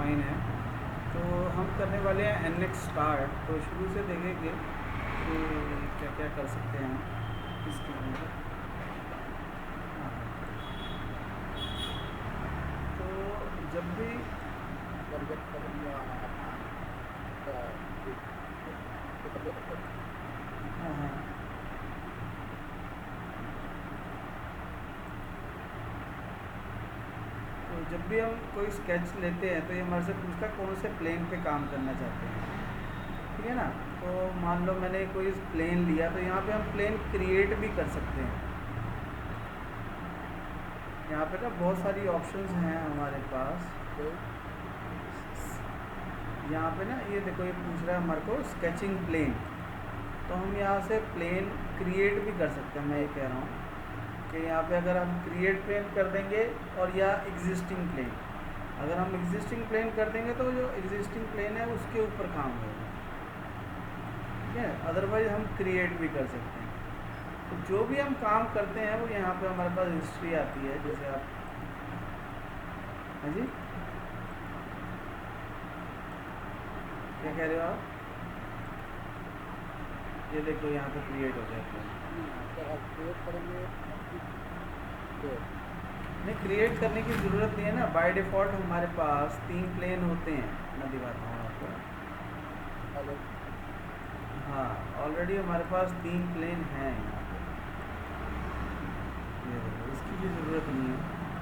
Fine है। तो हम करने वाले हैं NX स्टार्ट। तो शुरू से देखेंगे कि क्या क्या कर सकते हैं इसके अंदर। हाँ, तो जब भी हाँ हाँ तो जब भी हम कोई स्केच लेते हैं तो ये हमारे से पूछता है कौन से प्लेन पे काम करना चाहते हैं, ठीक है ना। तो मान लो मैंने कोई प्लेन लिया तो यहाँ पे हम प्लेन क्रिएट भी कर सकते हैं। यहाँ पे ना बहुत सारी ऑप्शंस हैं हमारे पास। तो यहाँ पे ना ये देखो, ये पूछ रहा है हमारे को स्केचिंग प्लेन। तो हम यहाँ से प्लेन क्रिएट भी कर सकते हैं। मैं ये कह रहा हूँ कि यहाँ पे अगर हम क्रिएट प्लेन कर देंगे और या एग्जिस्टिंग प्लेन, अगर हम एग्जिस्टिंग प्लेन कर देंगे तो जो एग्जिस्टिंग प्लेन है उसके ऊपर काम होगा, ठीक है। अदरवाइज हम क्रिएट भी कर सकते हैं। तो जो भी हम काम करते हैं वो यहाँ पे हमारे पास हिस्ट्री आती है। जैसे आप, हाँ जी क्या कह रहे हो आप? ये देखो यहाँ पे क्रिएट हो जाता है। नहीं, क्रिएट करने की ज़रूरत नहीं है ना। बाय डिफ़ॉल्ट हमारे पास 3 प्लेन होते हैं। मैं दिखाता हूँ आपको। हाँ, ऑलरेडी हमारे पास 3 प्लेन हैं यहाँ पे। ये देखो, इसकी भी ज़रूरत नहीं है।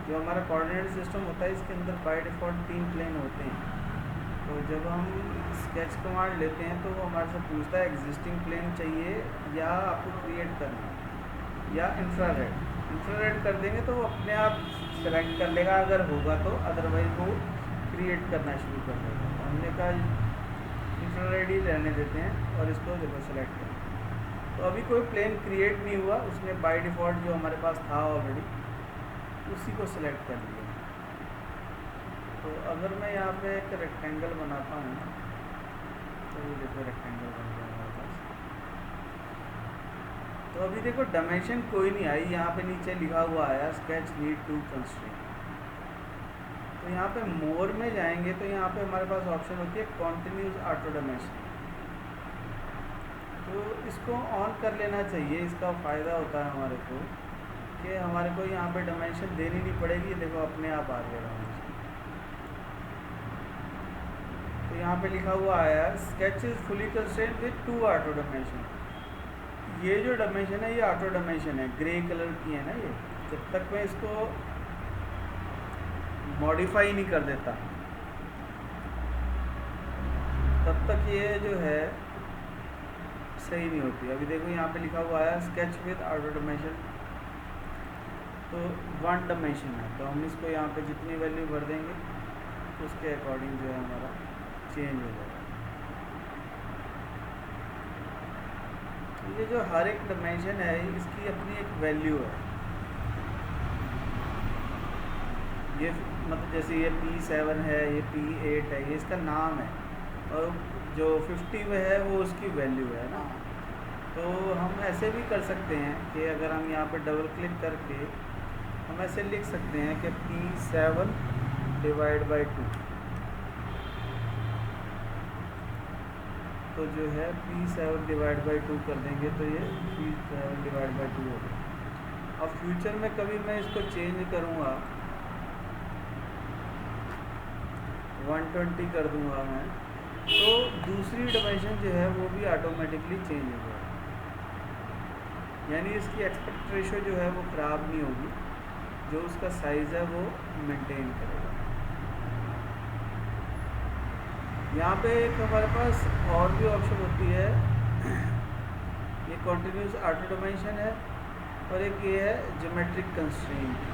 जो हमारा कोऑर्डिनेट सिस्टम होता है इसके अंदर बाय डिफ़ॉल्ट 3 प्लेन होते हैं। तो जब हम स्केच कमांड लेते हैं तो वो हमारे से पूछता है एग्जिस्टिंग प्लेन चाहिए या आपको क्रिएट करना है या इंफ्रारेड। इंफ्रारेड कर देंगे तो वो अपने आप सेलेक्ट कर लेगा अगर होगा तो, अदरवाइज वो क्रिएट करना शुरू कर देगा। तो हमने कहा इंफ्रारेड ही रहने देते हैं और इसको देखो सेलेक्ट करें। तो अभी कोई प्लेन क्रिएट नहीं हुआ, उसने बाय डिफ़ॉल्ट जो हमारे पास था ऑलरेडी उसी को सिलेक्ट कर लिया। तो अगर मैं यहाँ पे एक रेक्टेंगल बनाता हूँ तो ये देखो रेक्टेंगल बन गया हमारे पास। तो अभी देखो डायमेंशन कोई नहीं आई, यहाँ पे नीचे लिखा हुआ आया स्केच नीड टू कंस्ट्रेंट। तो यहाँ पे मोर में जाएंगे तो यहाँ पे हमारे पास ऑप्शन होती है कॉन्टिन्यूस ऑटो डायमेंशन। तो इसको ऑन कर लेना चाहिए। इसका फ़ायदा होता है हमारे को कि हमारे को यहाँ पे डायमेंशन देनी नहीं पड़ेगी। देखो अपने आप आ गया डायमेंशन। तो यहाँ पे लिखा हुआ आया sketch is fully constraint with 2 auto dimension. ये जो डायमेंशन है ये ऑटो डायमेंशन है, ग्रे कलर की है ना ये। जब तक मैं इसको मॉडिफाई नहीं कर देता तब तक ये जो है सही नहीं होती। अभी देखो यहाँ पे लिखा हुआ है स्केच विद ऑटो डायमेंशन, तो 1 डायमेंशन है। तो हम इसको यहाँ पे जितनी वैल्यू भर देंगे तो उसके अकॉर्डिंग जो है हमारा चेंज हो जाएगा। ये जो हर एक डायमेंशन है इसकी अपनी एक वैल्यू है। ये मतलब जैसे ये P7 है, ये P8 है, ये इसका नाम है, और जो 50 में है वो उसकी वैल्यू है ना। तो हम ऐसे भी कर सकते हैं कि अगर हम यहाँ पे डबल क्लिक करके हम ऐसे लिख सकते हैं कि P7 डिवाइड बाई 2। तो जो है P7 डिवाइड बाई 2 कर देंगे तो ये P7 डिवाइड बाई 2 होगा। अब फ्यूचर में कभी मैं इसको चेंज करूँगा, 120 कर दूँगा मैं, तो दूसरी डायमेंशन जो है वो भी ऑटोमेटिकली चेंज हो जाएगा। यानी इसकी एस्पेक्ट रेशो जो है वो ख़राब नहीं होगी, जो उसका साइज़ है वो मेंटेन करेगा। यहाँ पे एक हमारे पास और भी ऑप्शन होती है, ये कॉन्टिन्यूस ऑटो डायमेंशन है और एक ये है ज्योमेट्रिक कंस्ट्रेंट।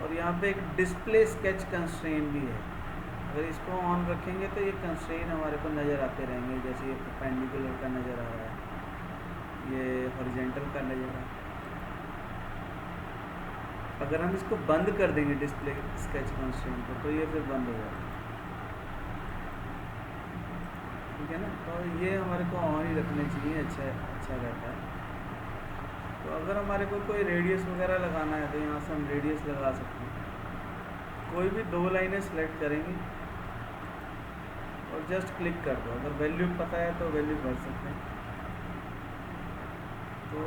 और यहाँ पे एक डिस्प्ले स्केच कंस्ट्रेंट भी है। अगर इसको ऑन रखेंगे तो ये कंस्ट्रेंट हमारे को नज़र आते रहेंगे। जैसे ये परपेंडिकुलर का नज़र आ रहा है, ये हॉरिजॉन्टल का नज़र आ रहा है। अगर हम इसको बंद कर देंगे डिस्प्ले स्केच कंस्ट्रेंट को तो ये फिर बंद हो जाएगा, ठीक है ना। तो ये हमारे को ऑन ही रखने चाहिए, अच्छा रहता है। तो तो अगर हमारे को कोई रेडियस वगैरह लगाना है तो यहाँ से हम रेडियस लगा सकते हैं। कोई भी 2 लाइनें सेलेक्ट करेंगे और जस्ट क्लिक कर दो। अगर वैल्यू पता है तो वैल्यू भर सकते हैं। तो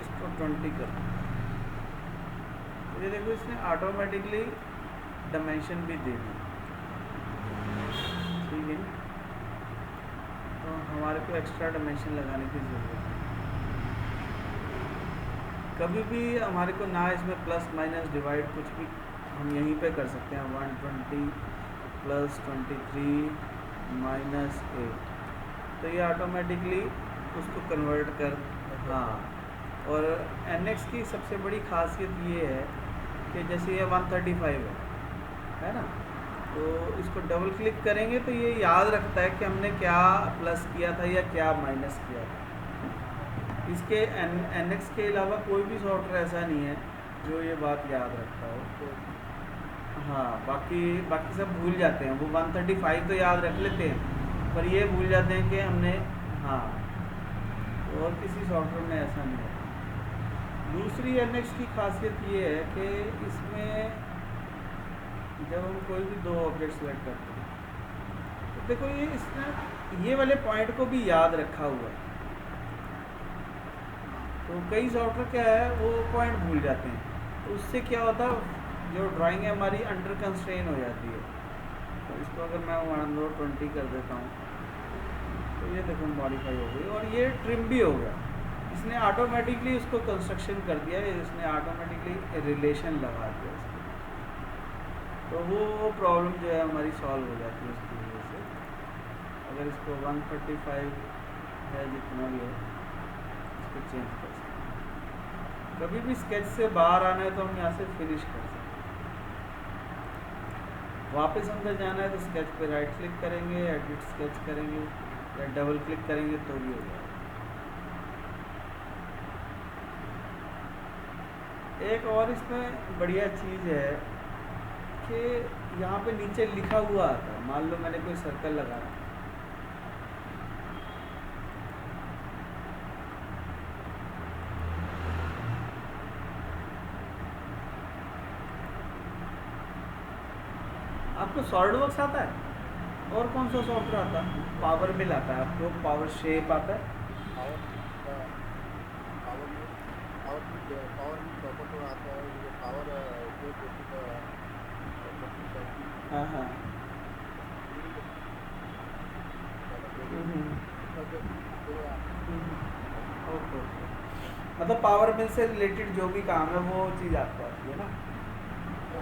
इसको 20 कर दो। तो ये देखो इसने ऑटोमेटिकली डायमेंशन भी दे दी, ठीक है। तो हमारे को एक्स्ट्रा डायमेंशन लगाने की ज़रूरत है। कभी भी हमारे को ना इसमें प्लस माइनस डिवाइड कुछ भी हम यहीं पे कर सकते हैं। 120 + 23 - 8, तो ये ऑटोमेटिकली उसको कन्वर्ट कर। हाँ, और NX की सबसे बड़ी खासियत ये है कि जैसे ये 135 है ना, तो इसको डबल क्लिक करेंगे तो ये याद रखता है कि हमने क्या प्लस किया था या क्या माइनस किया था। इसके NX के अलावा कोई भी सॉफ्टवेयर ऐसा नहीं है जो ये बात याद रखता हो। तो हाँ, बाकी सब भूल जाते हैं। वो 135 तो याद रख लेते हैं, पर ये भूल जाते हैं कि हमने, हाँ, और किसी सॉफ्टवेयर में ऐसा नहीं है। दूसरी NX की खासियत ये है कि इसमें जब हम कोई भी 2 ऑब्जेक्ट सेलेक्ट करते हैं तो देखो इसने ये वाले पॉइंट को भी याद रखा हुआ है। तो कई सॉफ्टवेयर क्या है वो पॉइंट भूल जाते हैं, तो उससे क्या होता है, जो ड्राइंग है हमारी अंडर कंस्ट्रेन हो जाती है। तो इसको अगर मैं 120 कर देता हूँ तो ये देखो मॉडिफाई हो गई और ये ट्रिम भी हो गया। इसने ऑटोमेटिकली उसको कंस्ट्रक्शन कर दिया है, इसने ऑटोमेटिकली रिलेशन लगा दिया इसको। तो वो प्रॉब्लम जो है हमारी सॉल्व हो जाती है उसकी वजह से। अगर इसको 135 है जितना भी है इसको चेंज कर सकते हैं। कभी भी स्केच से बाहर आना है तो हम यहाँ से फिनिश कर सकते हैं। वापस अंदर जाना है तो स्केच पे राइट क्लिक करेंगे, एडिट स्केच करेंगे या डबल क्लिक करेंगे तो भी हो जाएगा। एक और इसमें बढ़िया चीज़ है कि यहाँ पे नीचे लिखा हुआ आता है। मान लो मैंने कोई सर्कल लगाया, आपको सॉलिडवर्क्स आता है और कौन सा सॉफ्टवेयर आता है? पावर बिल आता है आपको, पावर शेप आता है, हाँ हाँ, ओके। मतलब पावर बिल से रिलेटेड जो भी काम है वो चीज़ आपको आती है ना।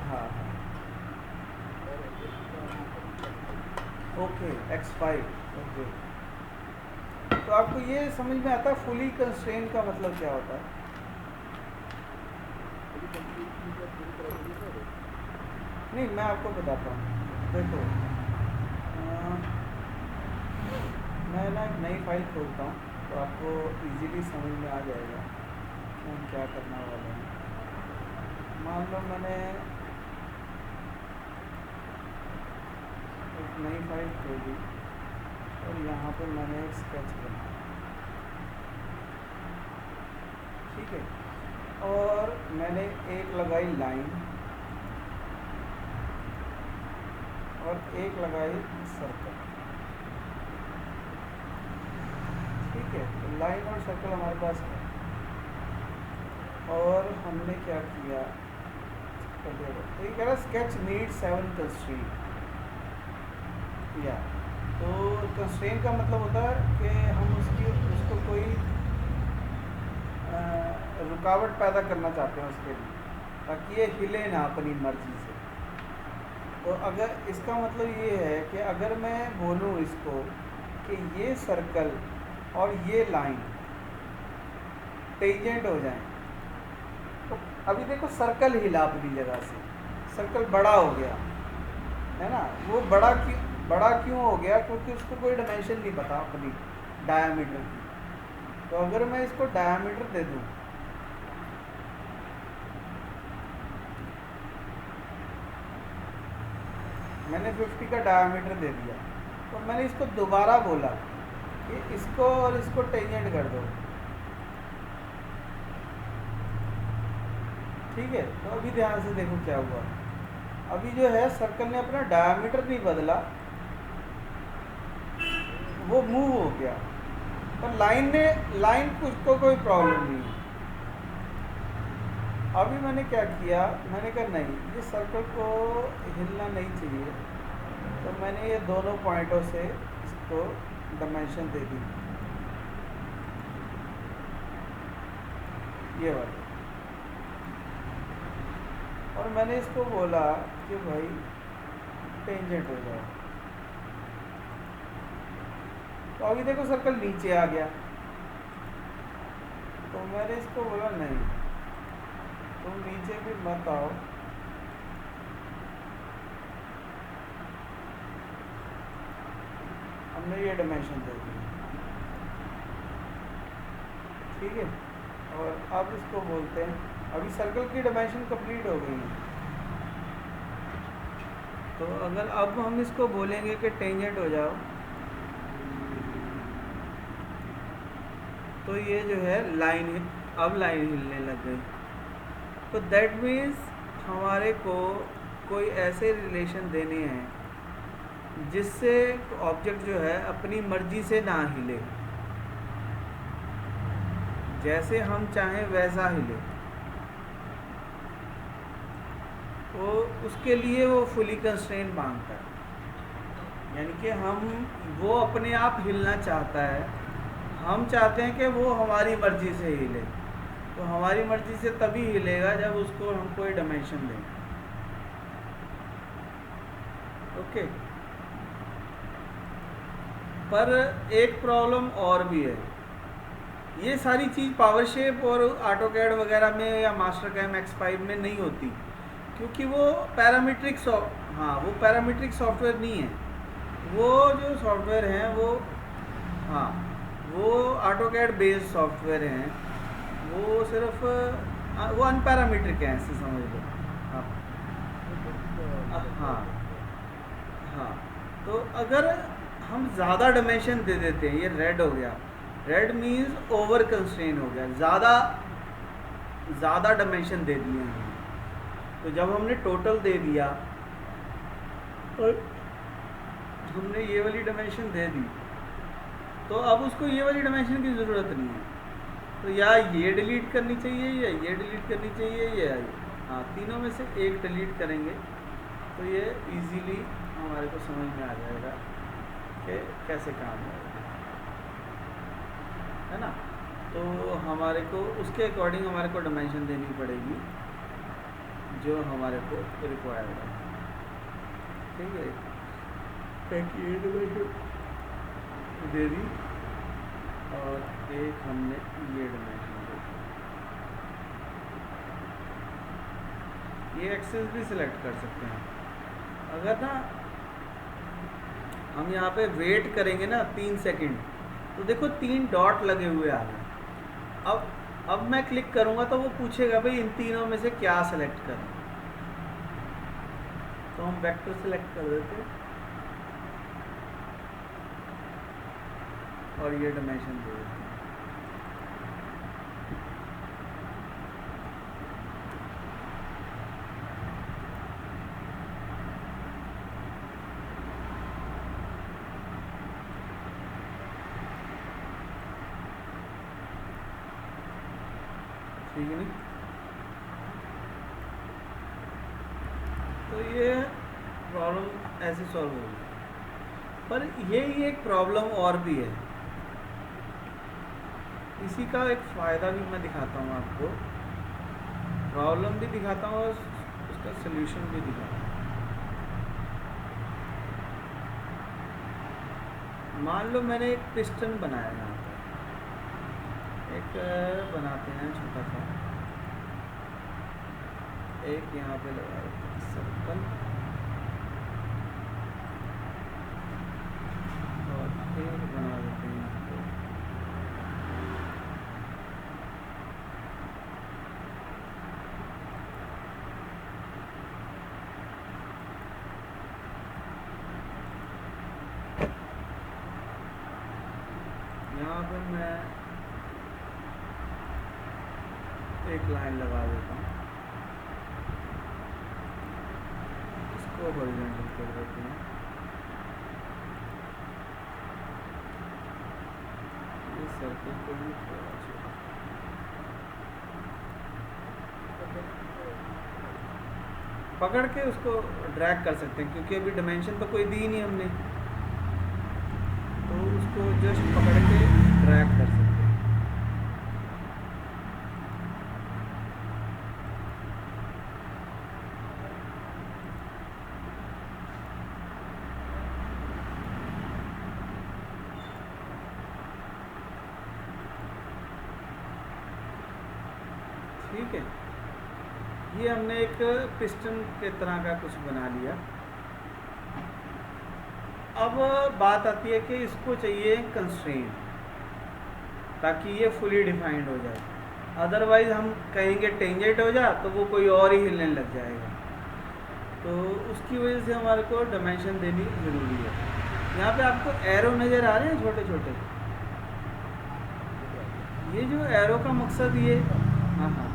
हाँ, ओके, X5, ओके। तो आपको ये समझ में आता है फुली कंस्ट्रेन का मतलब क्या होता है? नहीं, मैं आपको बताता हूँ। देखो, मैं ना एक नई फाइल खोलता हूँ तो आपको इजीली समझ में आ जाएगा कि हम क्या करना वाले हैं। मान लो मैंने एक नई फाइल खोली और यहाँ पे मैंने एक स्केच बनाया, ठीक है, और मैंने एक लगाई लाइन और एक लगाई सर्कल, ठीक है। तो लाइन और सर्कल हमारे पास है और हमने क्या किया, तो ये कह रहा स्केच नीड 7 कंस्ट्रेंट। या तो कंस्ट्रेंट का मतलब होता है कि हम उसको कोई रुकावट पैदा करना चाहते हैं उसके लिए, ताकि ये हिले ना अपनी मर्जी से। तो अगर इसका मतलब ये है कि अगर मैं बोलूँ इसको कि ये सर्कल और ये लाइन टेंजेंट हो जाए, तो अभी देखो सर्कल हिला अपनी जगह से, सर्कल बड़ा हो गया है ना। वो बड़ा क्यों हो गया? क्योंकि उसको कोई डायमेंशन नहीं पता अपनी डायामीटर की। तो अगर मैं इसको डायामीटर दे दूँ, मैंने 50 का डायामीटर दे दिया, तो मैंने इसको दोबारा बोला कि इसको और इसको टेंजेंट कर दो, ठीक है, तो अभी ध्यान से देखो क्या हुआ। अभी जो है सर्कल ने अपना डायमीटर नहीं बदला, वो मूव हो गया, पर लाइन कुछ को कोई प्रॉब्लम नहीं है। अभी मैंने क्या किया, मैंने कहा नहीं, ये सर्कल को हिलना नहीं चाहिए, तो मैंने ये दोनों पॉइंटों से इसको डायमेंशन दे दी, ये वाला। और मैंने इसको बोला कि भाई टेंजेंट हो जाओ, तो अभी देखो सर्कल नीचे आ गया, तो मैंने इसको बोला नहीं, तुम नीचे भी मत आओ, हमने ये डायमेंशन दे दी, ठीक है। और अब इसको बोलते हैं, अभी सर्कल की डायमेंशन कंप्लीट हो गई है, तो अगर अब हम इसको बोलेंगे कि टेंजेंट हो जाओ, तो ये जो है लाइन, अब लाइन हिलने लग गई, तो दैट मीन्स हमारे को कोई ऐसे रिलेशन देने हैं जिससे ऑब्जेक्ट जो है अपनी मर्जी से ना हिले, जैसे हम चाहें वैसा हिले, तो उसके लिए वो फुली कंस्ट्रेंट मांगता है, यानी कि वो अपने आप हिलना चाहता है, हम चाहते हैं कि वो हमारी मर्जी से हिले, तो हमारी मर्जी से तभी हिलेगा जब उसको हम कोई डायमेंशन दें। ओके, पर एक प्रॉब्लम और भी है, ये सारी चीज़ पावर शेप और ऑटोकैड वगैरह में या मास्टरकैम X5 में नहीं होती, क्योंकि वो पैरामीट्रिक वो पैरामीट्रिक सॉफ्टवेयर नहीं है, वो जो सॉफ्टवेयर हैं वो ऑटोकैड बेस्ड सॉफ्टवेयर हैं, वो सिर्फ वो अनपैरामीट्रिक हैं, ऐसे समझ लो आप। हाँ, तो अगर हम ज़्यादा डायमेंशन दे देते हैं, ये रेड हो गया, रेड मीन्स ओवर कंस्ट्रेन हो गया, ज़्यादा डायमेंशन दे दिए हैं, तो जब हमने टोटल दे दिया और हमने ये वाली डायमेंशन दे दी, तो अब उसको ये वाली डायमेंशन की ज़रूरत नहीं है, तो या ये डिलीट करनी चाहिए या ये डिलीट करनी चाहिए या ये, तीनों में से एक डिलीट करेंगे, तो ये इजीली हमारे को समझ में आ जाएगा कि कैसे काम है ना। तो हमारे को उसके अकॉर्डिंग हमारे को डायमेंशन देनी पड़ेगी जो हमारे को रिक्वायर्ड है, ठीक है। एक ये डायमेंशन दे दी और एक हमने ये डायमेंशन दे दी। ये एक्सेस भी सिलेक्ट कर सकते हैं, अगर ना हम यहाँ पे वेट करेंगे ना 3 सेकंड, तो देखो 3 डॉट लगे हुए आ गए। अब मैं क्लिक करूँगा तो वो पूछेगा भाई इन तीनों में से क्या सेलेक्ट करें, तो हम वेक्टर सेलेक्ट कर देते हैं और ये डायमेंशन दे देते हैं। ठीक है नहीं, तो ये प्रॉब्लम ऐसे सॉल्व होगी, पर ये एक प्रॉब्लम और भी है, इसी का एक फ़ायदा भी मैं दिखाता हूँ आपको, प्रॉब्लम भी दिखाता हूँ और उसका सल्यूशन भी दिखाता हूँ। मान लो मैंने एक पिस्टन बनाया, यहाँ पर एक बनाते हैं छोटा सा, एक यहाँ पे लगा देते हैं सर्कल और एक बना देते हैं यहाँ पे, यहाँ पर मैं एक लाइन लगा देता हूँ, इसको हॉरिजॉन्टल कर देते हैं। ये सर्कल को भी थोड़ा पकड़ के उसको ड्रैग कर सकते हैं, क्योंकि अभी डायमेंशन तो कोई दी नहीं हमने, तो उसको जस्ट पकड़ के ड्रैग कर सकते हैं। ठीक है, ये हमने एक पिस्टन के तरह का कुछ बना लिया। अब बात आती है कि इसको चाहिए कंस्ट्रेंट, ताकि ये फुली डिफाइंड हो जाए। अदरवाइज हम कहेंगे टेंजेंट हो जा तो वो कोई और ही हिलने लग जाएगा, तो उसकी वजह से हमारे को डायमेंशन देनी ज़रूरी है। यहाँ पे आपको एरो नज़र आ रहे हैं छोटे छोटे, ये जो एरो का मकसद ये, हाँ हाँ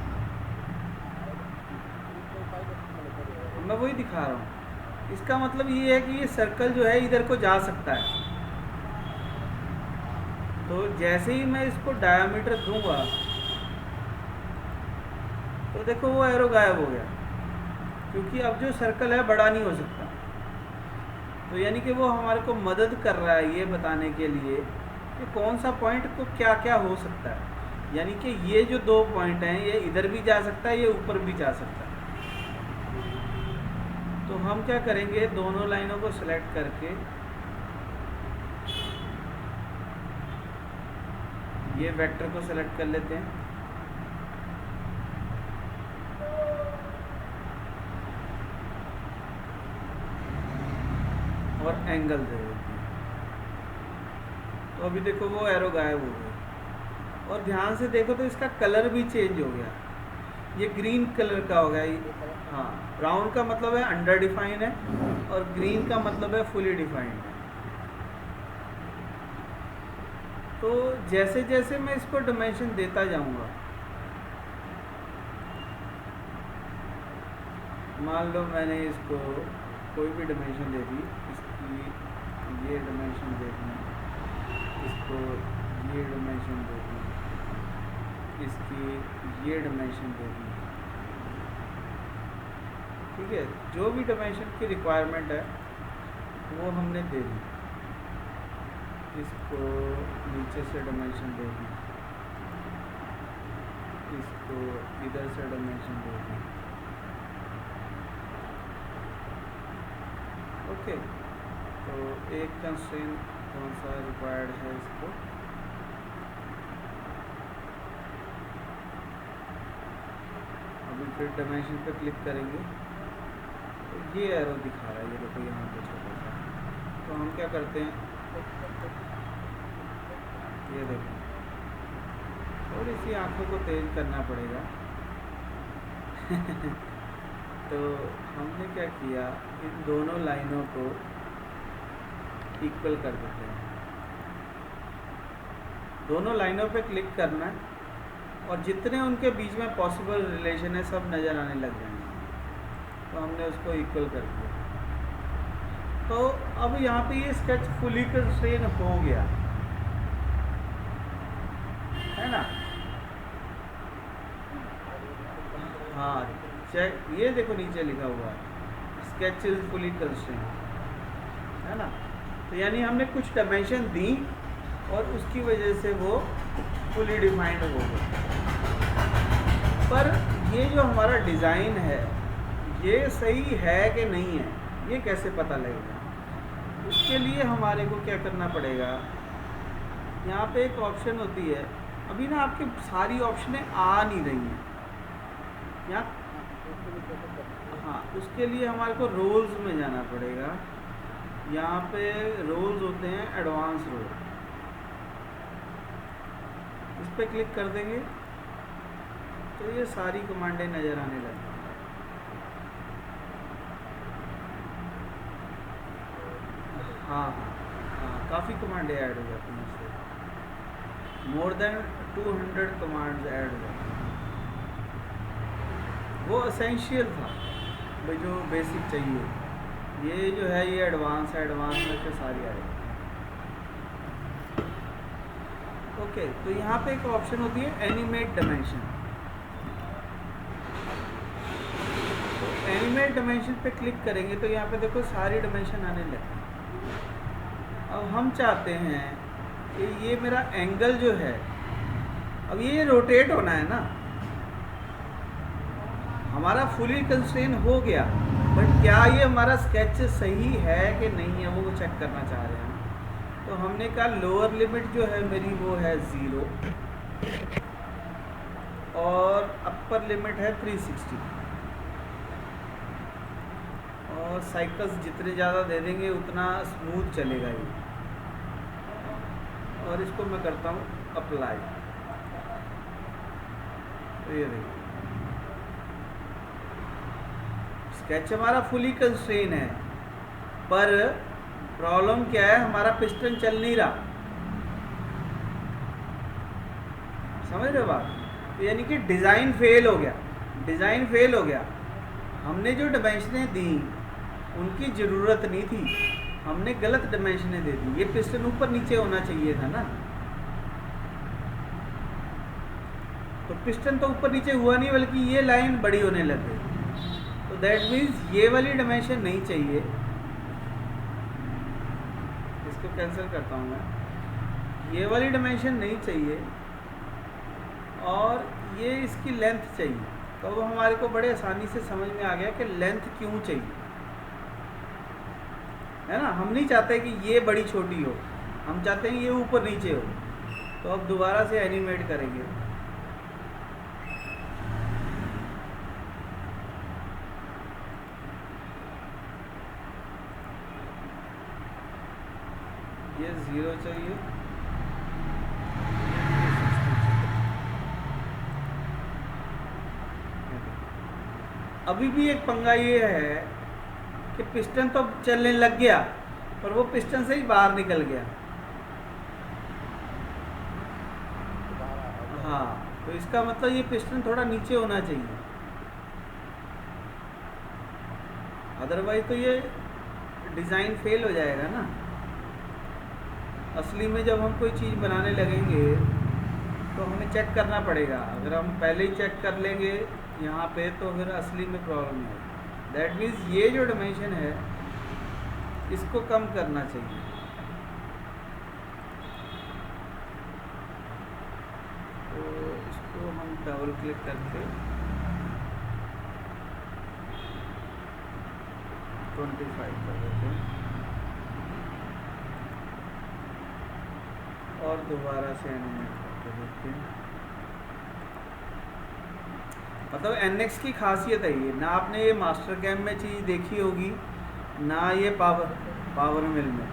मैं वही दिखा रहा हूँ। इसका मतलब ये है कि ये सर्कल जो है इधर को जा सकता है, तो जैसे ही मैं इसको डायमीटर दूंगा तो देखो वो एरो गायब हो गया, क्योंकि अब जो सर्कल है बड़ा नहीं हो सकता। तो यानी कि वो हमारे को मदद कर रहा है ये बताने के लिए कि कौन सा पॉइंट को क्या क्या हो सकता है। यानी कि ये जो दो पॉइंट हैं ये इधर भी जा सकता है, ये ऊपर भी जा सकता है। तो हम क्या करेंगे, दोनों लाइनों को सिलेक्ट करके ये वेक्टर को सिलेक्ट कर लेते हैं, और एंगल दे देते हैं। तो अभी देखो वो एरो गायब हो गई, और ध्यान से देखो तो इसका कलर भी चेंज हो गया, ये ग्रीन कलर का हो गया। हाँ, ब्राउन का मतलब है अंडर डिफाइन है, और ग्रीन का मतलब है फुली डिफाइंड है। तो जैसे जैसे मैं इसको डायमेंशन देता जाऊंगा, मान लो मैंने इसको कोई भी डायमेंशन दे दी, इसकी ये डायमेंशन दे दी, इसको ये डायमेंशन दे दी, इसकी ये डायमेंशन दे दी। ठीक है, जो भी डायमेंशन की रिक्वायरमेंट है वो हमने दे दी। इसको नीचे से डायमेंशन दे दी, इसको इधर से डायमेंशन दे दी। ओके, तो एक कंस्ट्रेंट कौन सा रिक्वायर्ड है, इसको अभी फिर डायमेंशन पे क्लिक करेंगे तो ये एरो दिखा रहा है, ये देखो यहाँ पे छोटा सा। तो हम क्या करते हैं, ये देखो थोड़ी सी आंखों को तेज करना पड़ेगा। तो हमने क्या किया, इन दोनों लाइनों को इक्वल कर देते हैं। दोनों लाइनों पे क्लिक करना है, और जितने उनके बीच में पॉसिबल रिलेशन है सब नज़र आने लग जाएंगे। तो हमने उसको इक्वल कर दिया। तो अब यहाँ पे ये स्केच फुली कंस्ट्रेन हो गया है ना। हाँ चेक, ये देखो नीचे लिखा हुआ है स्केच इज फुली कंस्ट्रेन, है ना। तो यानी हमने कुछ डायमेंशन दी और उसकी वजह से वो फुली डिफाइंड हो गया। पर ये जो हमारा डिज़ाइन है ये सही है कि नहीं है, ये कैसे पता लगेगा। उसके लिए हमारे को क्या करना पड़ेगा, यहाँ पे एक ऑप्शन होती है, अभी ना आपकी सारी ऑप्शनें आ नहीं रही हैं यहाँ। हाँ, उसके लिए हमारे को रोल्स में जाना पड़ेगा। यहाँ पे रोल्स होते हैं, एडवांस रोल, इस पर क्लिक कर देंगे तो ये सारी कमांडें नज़र आने लगेंगी। हाँ हाँ हाँ, काफ़ी कमांडें ऐड हो जाती हैं इससे, मोर देन 200 कमांड्स ऐड हो जाती हैं। वो एसेंशियल था भाई, जो बेसिक चाहिए। ये जो है ये एडवांस है, एडवांस में से सारी आएगी। ओके, तो यहाँ पे एक ऑप्शन होती है एनिमेट डायमेंशन। तो एनिमेट डायमेंशन पे क्लिक करेंगे तो यहाँ पे देखो सारी डायमेंशन आने लगती है। अब हम चाहते हैं कि ये मेरा एंगल जो है, अब ये रोटेट होना है ना, हमारा फुली कंस्ट्रेन हो गया, बट क्या ये हमारा स्केच सही है कि नहीं है वो चेक करना चाह रहे हैं। तो हमने कहा लोअर लिमिट जो है मेरी वो है 0 और अपर लिमिट है 360, और साइकिल्स जितने ज़्यादा दे देंगे उतना स्मूथ चलेगा ये। और इसको मैं करता हूँ अप्लाई। तो ये देखिए स्केच हमारा फुली कंस्ट्रेन है, पर प्रॉब्लम क्या है, हमारा पिस्टन चल नहीं रहा। समझ रहे हो बात? तो यानी कि डिज़ाइन फेल हो गया, डिज़ाइन फेल हो गया। हमने जो डायमेंशनें दी उनकी ज़रूरत नहीं थी, हमने गलत डायमेंशनें दे दी। ये पिस्टन ऊपर नीचे होना चाहिए था ना, तो पिस्टन तो ऊपर नीचे हुआ नहीं, बल्कि ये लाइन बड़ी होने लग गई। तो दैट मीन्स ये वाली डायमेंशन नहीं चाहिए। इसको कैंसिल करता हूँ मैं, ये वाली डायमेंशन नहीं चाहिए और ये इसकी लेंथ चाहिए। तो वो हमारे को बड़े आसानी से समझ में आ गया कि लेंथ क्यों चाहिए, है ना। हम नहीं चाहते कि ये बड़ी छोटी हो, हम चाहते हैं ये ऊपर नीचे हो। तो अब दोबारा से एनिमेट करेंगे। ये 0 चाहिए, अभी भी एक पंगा ये है कि पिस्टन तो चलने लग गया, पर वो पिस्टन से ही बाहर निकल गया। हाँ, तो इसका मतलब ये पिस्टन थोड़ा नीचे होना चाहिए, अदरवाइज तो ये डिज़ाइन फेल हो जाएगा ना। असली में जब हम कोई चीज़ बनाने लगेंगे तो हमें चेक करना पड़ेगा। अगर हम पहले ही चेक कर लेंगे यहाँ पे तो फिर असली में प्रॉब्लम है। दैट मीन्स ये जो डायमेंशन है इसको कम करना चाहिए। तो इसको हम डबल क्लिक करके 25 कर देते हैं और दोबारा से एनिमेट करके देखते हैं। मतलब NX की खासियत है ये, ना आपने ये मास्टर कैम में चीज़ देखी होगी ना ये पावर मिल में,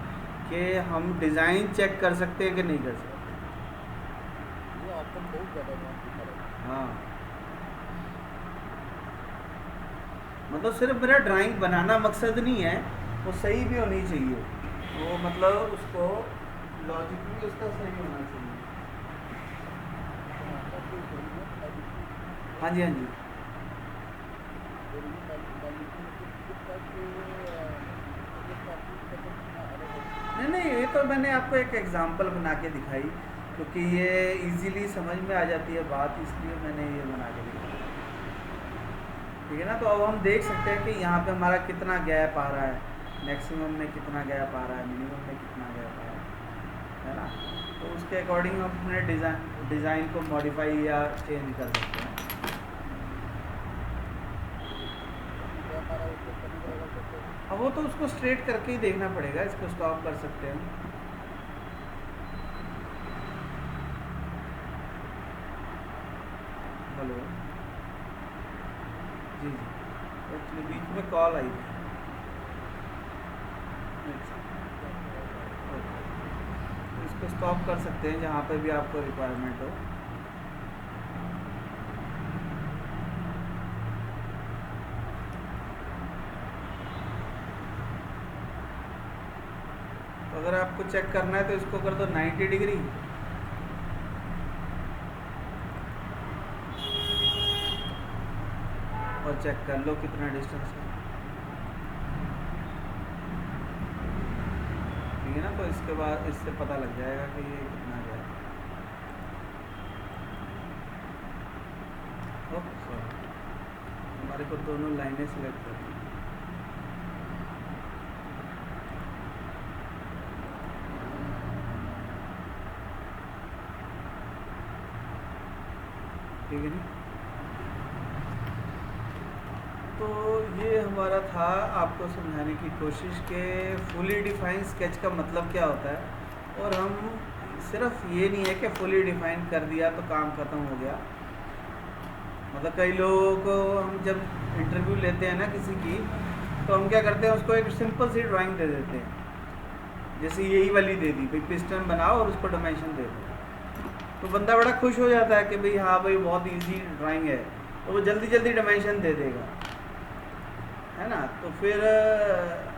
कि हम डिज़ाइन चेक कर सकते हैं कि नहीं कर सकते। ये ऑप्शन बहुत ज़्यादा। हाँ, मतलब सिर्फ मेरा ड्राइंग बनाना मकसद नहीं है, वो सही भी होनी चाहिए। वो मतलब उसको लॉजिक भी उसका सही होना चाहिए। हाँ जी, हाँ जी। नहीं, ये तो मैंने आपको एक एग्जांपल बना के दिखाई, क्योंकि ये इजीली समझ में आ जाती है बात, इसलिए मैंने ये बना के दिखाई। ठीक है ना। तो अब हम देख सकते हैं कि यहाँ पे हमारा कितना गैप आ रहा है, मैक्सिमम में कितना गैप आ रहा है, मिनिमम में कितना गैप आ रहा है ना। तो उसके अकॉर्डिंग हम अपने डिज़ाइन को मॉडिफाई या चेंज कर सकते हैं। अब वो तो उसको स्ट्रेट करके ही देखना पड़ेगा, इसको स्टॉप कर सकते हैं। हेलो जी, एक्चुअली बीच में कॉल आई थी। इसको स्टॉप कर सकते हैं जहाँ पे भी आपको रिक्वायरमेंट हो। तो अगर आपको चेक करना है तो इसको कर दो 90 डिग्री, और चेक कर लो कितना डिस्टेंस है। देंगे ना, तो इसके बाद इससे पता लग जाएगा कि ये कितना गया। सॉरी, हमारे को दोनों लाइनें सिलेक्ट करनी हैं। ठीक है जी। तो ये हमारा था आपको समझाने की कोशिश कि फुली डिफाइंड स्केच का मतलब क्या होता है, और हम सिर्फ ये नहीं है कि फुली डिफाइन कर दिया तो काम ख़त्म हो गया। मतलब कई लोगों को हम जब इंटरव्यू लेते हैं ना किसी की, तो हम क्या करते हैं, उसको एक सिंपल सी ड्राइंग दे देते हैं, जैसे यही वाली दे दी भाई, पिस्टन बनाओ और उसको डायमेंशन दे दो। तो बंदा बड़ा खुश हो जाता है कि भाई हाँ भाई बहुत इजी ड्राइंग है, तो वो जल्दी जल्दी डायमेंशन दे देगा, है ना। तो फिर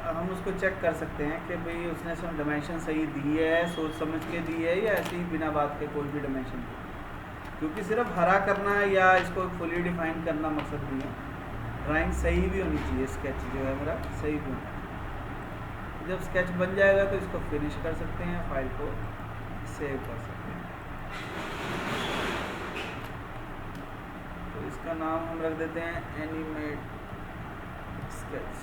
हम उसको चेक कर सकते हैं कि भाई उसने सब डायमेंशन सही दी है, सोच समझ के दी है, या ऐसे ही बिना बात के कोई भी डायमेंशन दी। क्योंकि सिर्फ हरा करना या इसको फुली डिफाइन करना मकसद नहीं है, ड्राइंग सही भी होनी चाहिए, स्केच जो है मेरा सही भी होना चाहिए। जब स्केच बन जाएगा तो इसको फिनिश कर सकते हैं, फाइल को सेव कर सकते हैं। तो इसका नाम हम रख देते हैं एनिमेट स्केच।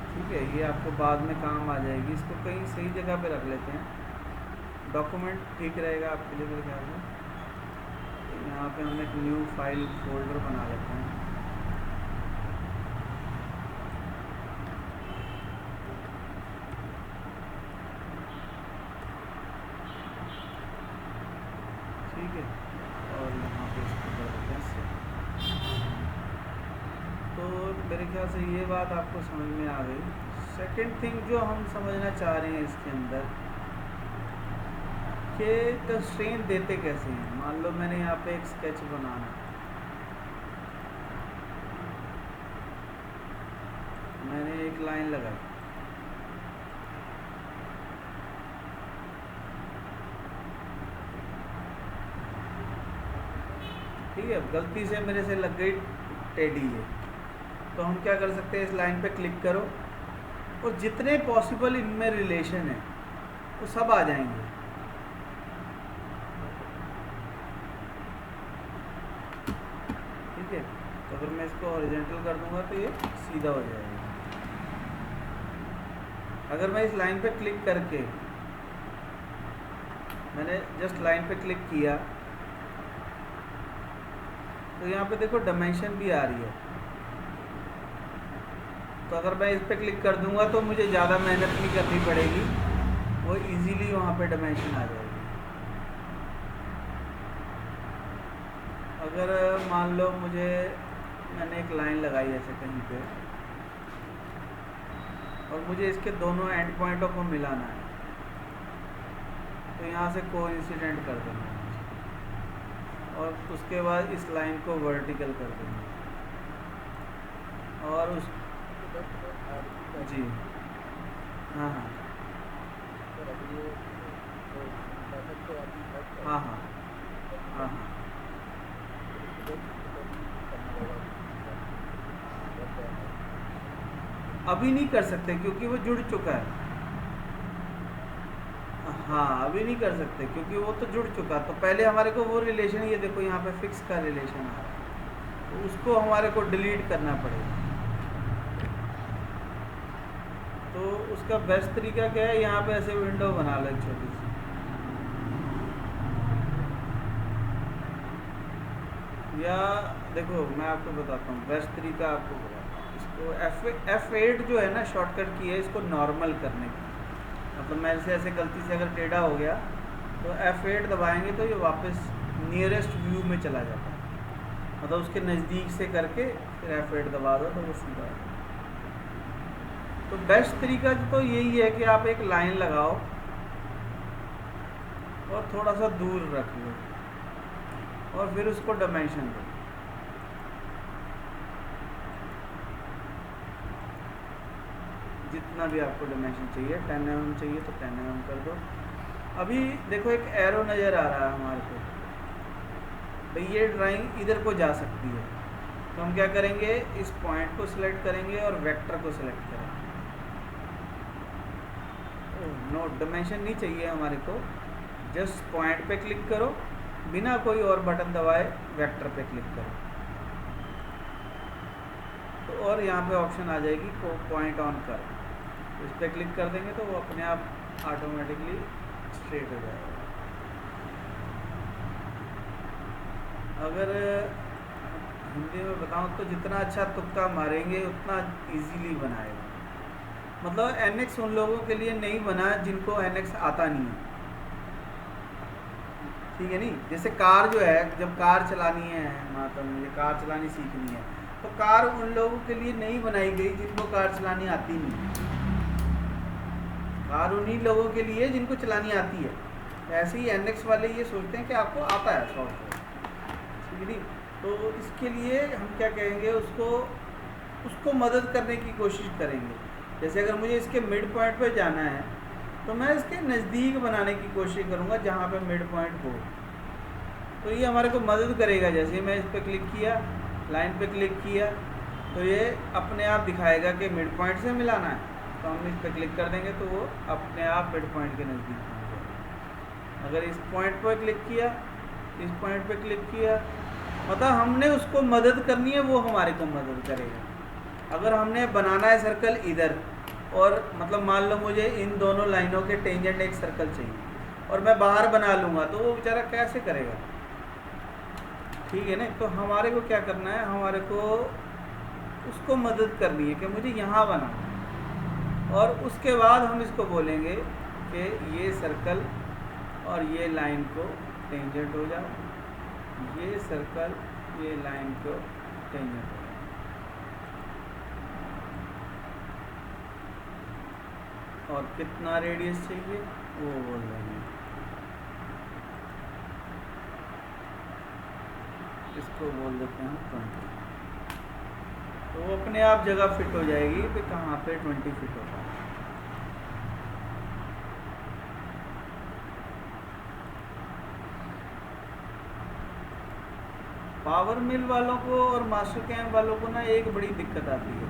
ठीक है, ये आपको बाद में काम आ जाएगी, इसको कहीं सही जगह पे रख लेते हैं, डॉक्यूमेंट ठीक रहेगा आपके लिए मेरे ख्याल में। तो यहाँ पे हम एक न्यू फाइल फोल्डर बना लेते हैं। ठीक है, और यहाँ पे इसको कर देते हैं सेव। तो मेरे ख्याल से ये बात आपको समझ में आ गई। सेकंड थिंग जो हम समझना चाह रहे हैं इसके अंदर, कि कंस्ट्रेंट देते कैसे हैं। मान लो मैंने यहाँ पे एक स्केच बनाना, मैंने एक लाइन लगाई, ठीक है, गलती से मेरे से लग गई टेढ़ी है, तो हम क्या कर सकते हैं, इस लाइन पे क्लिक करो और जितने पॉसिबल इनमें रिलेशन है वो सब आ जाएंगे। ठीक है, तो अगर मैं इसको हॉरिजॉन्टल कर दूंगा तो ये सीधा हो जाएगा। अगर मैं इस लाइन पे क्लिक करके, मैंने जस्ट लाइन पे क्लिक किया, तो यहाँ पे देखो डायमेंशन भी आ रही है। तो अगर मैं इस पे क्लिक कर दूंगा तो मुझे ज़्यादा मेहनत नहीं करनी पड़ेगी, वो इजीली वहाँ पे डायमेंशन आ जाएगी। अगर मान लो मैंने एक लाइन लगाई ऐसे कहीं पे, और मुझे इसके दोनों एंड पॉइंटों को मिलाना है, तो यहाँ से कोइंसिडेंट कर देंगे और उसके बाद इस लाइन को वर्टिकल कर देंगे और उस जी हाँ हाँ हाँ हाँ हाँ हाँ अभी नहीं कर सकते क्योंकि वो जुड़ चुका है। हाँ अभी नहीं कर सकते क्योंकि वो तो जुड़ चुका, तो पहले हमारे को वो रिलेशन, ये देखो यहाँ पे फिक्स का रिलेशन आ रहा है, तो उसको हमारे को डिलीट करना पड़ेगा। तो उसका बेस्ट तरीका क्या है, यहाँ पे ऐसे विंडो बना लो एक छोटी सी, या देखो मैं आपको बताता हूँ बेस्ट तरीका आपको बताता हूँ। इसको F8 जो है ना शॉर्टकट की है इसको नॉर्मल करने की, मतलब मेरे से ऐसे गलती से अगर टेढ़ा हो गया तो F8 दबाएंगे तो ये वापस नियरेस्ट व्यू में चला जाता है, मतलब उसके नज़दीक से करके फिर F8 दबा दो तो वो सीधा है। तो बेस्ट तरीका तो यही है कि आप एक लाइन लगाओ और थोड़ा सा दूर रख लो और फिर उसको डायमेंशन दो। जितना भी आपको डायमेंशन चाहिए, 10 mm चाहिए तो 10 mm कर दो। अभी देखो एक एरो नज़र आ रहा है हमारे को, भाई ये ड्राइंग इधर को जा सकती है, तो हम क्या करेंगे, इस पॉइंट को सिलेक्ट करेंगे और वेक्टर को सिलेक्ट करेंगे। नो डायमेंशन नहीं चाहिए हमारे को, जस्ट पॉइंट पे क्लिक करो, बिना कोई और बटन दबाए वेक्टर पे क्लिक करो तो और यहाँ पे ऑप्शन आ जाएगी को पॉइंट ऑन कर, इस पर क्लिक कर देंगे तो वो अपने आप ऑटोमेटिकली स्ट्रेट हो जाएगा। अगर हिंदी में बताऊँ तो जितना अच्छा तुक्का मारेंगे उतना इजीली बनाएगा। मतलब NX उन लोगों के लिए नहीं बना जिनको NX आता नहीं है, ठीक है नहीं। जैसे कार जो है, जब कार चलानी है, मतलब मुझे कार चलानी सीखनी है, तो कार उन लोगों के लिए नहीं बनाई गई जिनको कार चलानी आती नहीं। कार उन्हीं लोगों के लिए जिनको चलानी आती है। ऐसे ही NX वाले ये सोचते हैं कि आपको आता है सॉफ्टवेयर, ठीक है नहीं। तो इसके लिए हम क्या कहेंगे, उसको मदद करने की कोशिश करेंगे। जैसे अगर मुझे इसके मिड पॉइंट पे जाना है तो मैं इसके नज़दीक बनाने की कोशिश करूँगा जहाँ पे मिड पॉइंट हो, तो ये हमारे को मदद करेगा। जैसे मैं इस पर क्लिक किया, लाइन पे क्लिक किया, तो ये अपने आप दिखाएगा कि मिड पॉइंट से मिलाना है, तो हम इस पर क्लिक कर देंगे तो वो अपने आप मिड पॉइंट के नज़दीक पहुँच जाएगा। अगर इस पॉइंट पर क्लिक किया, इस पॉइंट पे क्लिक किया, मतलब हमने उसको मदद करनी है, वो हमारे को मदद करेगा। अगर हमने बनाना है सर्कल इधर, और मतलब मान लो मुझे इन दोनों लाइनों के टेंजेंट एक सर्कल चाहिए और मैं बाहर बना लूँगा, तो वो बेचारा कैसे करेगा, ठीक है ना। तो हमारे को क्या करना है, हमारे को उसको मदद करनी है कि मुझे यहाँ बनाना, और उसके बाद हम इसको बोलेंगे कि ये सर्कल और ये लाइन को टेंजेंट हो जाओ, ये सर्कल ये लाइन को टेंजेंट हो जाओ। और कितना रेडियस चाहिए वो बोल देंगे, इसको बोल देते हैं 20, तो वो अपने आप जगह फिट हो जाएगी कि कहाँ पे 20 फिट होगा। पावर मिल वालों को और मास्टर कैम वालों को ना एक बड़ी दिक्कत आती है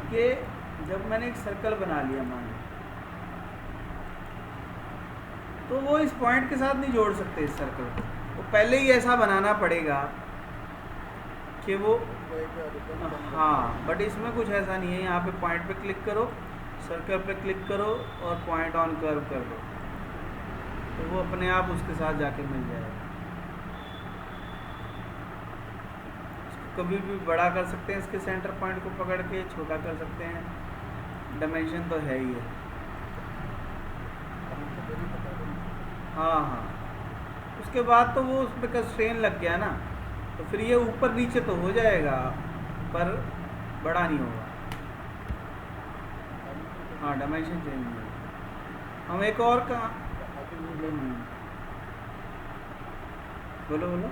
कि जब मैंने एक सर्कल बना लिया मान लो, तो वो इस पॉइंट के साथ नहीं जोड़ सकते इस सर्कल को, वो पहले ही ऐसा बनाना पड़ेगा कि वो, हाँ, बट इसमें कुछ ऐसा नहीं है। यहाँ पे पॉइंट पे क्लिक करो, सर्कल पे क्लिक करो और पॉइंट ऑन कर्व कर दो, तो वो अपने आप उसके साथ जाके मिल जाएगा। कभी भी बड़ा कर सकते हैं, इसके सेंटर पॉइंट को पकड़ के छोटा कर सकते हैं, डायमेंशन तो है ही है। हाँ हाँ, उसके बाद तो वो उसमें कंस्ट्रेन लग गया ना, तो फिर ये ऊपर नीचे तो हो जाएगा पर बड़ा नहीं होगा। हाँ, डायमेंशन चेंज है। हम एक और का बोलो बोलो।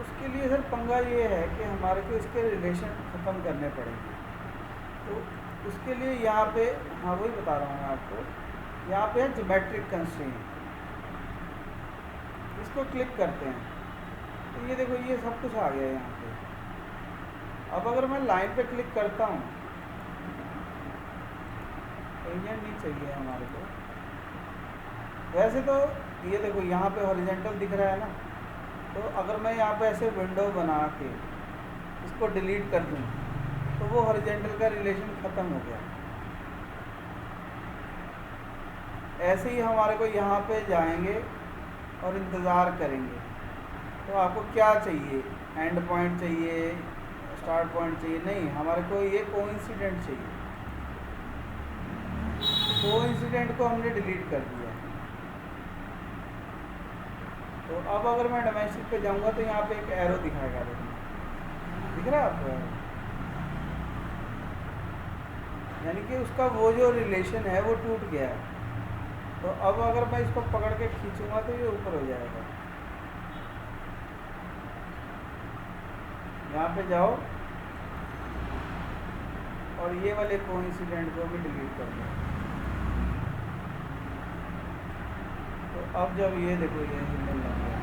उसके लिए सर पंगा ये है कि हमारे को इसके रिलेशन ख़त्म करने पड़ेंगे, तो उसके लिए यहाँ पे, हाँ वही बता रहा हूँ मैं आपको, यहाँ पे है ज्योमेट्रिक कंस्ट्रेंट, इसको क्लिक करते हैं तो ये देखो ये सब कुछ आ गया है यहाँ पे। अब अगर मैं लाइन पे क्लिक करता हूँ, टेंजेंट नहीं चाहिए हमारे को, वैसे तो ये देखो यहाँ पे हॉरिजॉन्टल दिख रहा है ना, तो अगर मैं यहाँ पे ऐसे विंडो बना के इसको डिलीट कर दूँ तो वो हॉरिजॉन्टल का रिलेशन ख़त्म हो गया। ऐसे ही हमारे को यहाँ पे जाएंगे और इंतज़ार करेंगे, तो आपको क्या चाहिए, एंड पॉइंट चाहिए, स्टार्ट पॉइंट चाहिए, नहीं, हमारे को ये कोइंसिडेंट चाहिए। कोइंसिडेंट को हमने डिलीट कर दिया। तो अब अगर मैं डायमेंशन पे जाऊंगा तो यहाँ पे एक एरो दिखाएगा, देखिए दिख रहा है आपको, यानी कि उसका वो जो रिलेशन है वो टूट गया है। तो अब अगर मैं इसको पकड़ के खींचूंगा तो ये ऊपर हो जाएगा। यहाँ पे जाओ और ये वाले कोइंसिडेंट को भी डिलीट कर दो। तो अब जब ये देखो ये हिलने लग गया,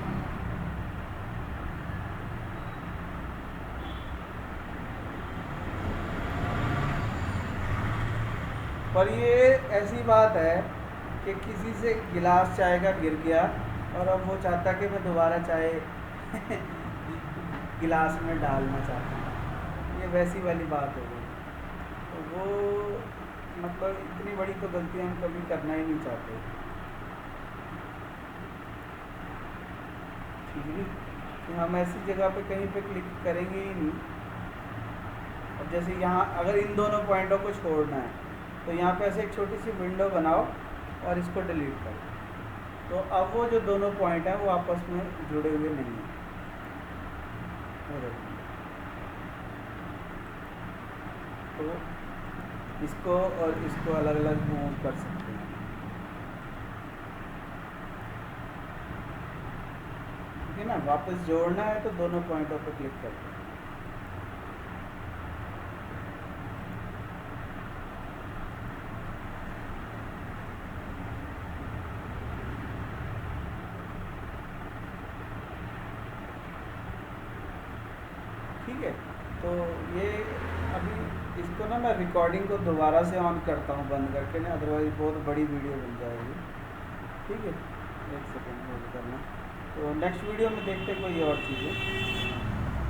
पर ये ऐसी बात है कि किसी से गिलास चाय का गिर गया और अब वो चाहता कि मैं दोबारा चाय गिलास में डालना चाहता हूँ, ये वैसी वाली बात हो गई। तो वो मतलब इतनी बड़ी तो गलती हम कभी करना ही नहीं चाहते, ठीक है कि हम ऐसी जगह पे कहीं पे क्लिक करेंगे ही नहीं। अब जैसे यहाँ अगर इन दोनों पॉइंटों को छोड़ना है तो यहाँ पे ऐसे एक छोटी सी विंडो बनाओ और इसको डिलीट करो, तो अब वो जो दोनों पॉइंट हैं वो आपस में जुड़े हुए नहीं हैं। तो इसको और इसको अलग अलग मूव कर सकते हैं, ठीक है ना। वापस जोड़ना है तो दोनों पॉइंटों पर क्लिक करते हैं। ठीक है, तो ये अभी इसको ना मैं रिकॉर्डिंग को दोबारा से ऑन करता हूँ बंद करके ना, अदरवाइज़ बहुत बड़ी वीडियो बन जाएगी। ठीक है, एक सेकेंड होल्ड करना। तो नेक्स्ट वीडियो में देखते कोई और चीज़ें।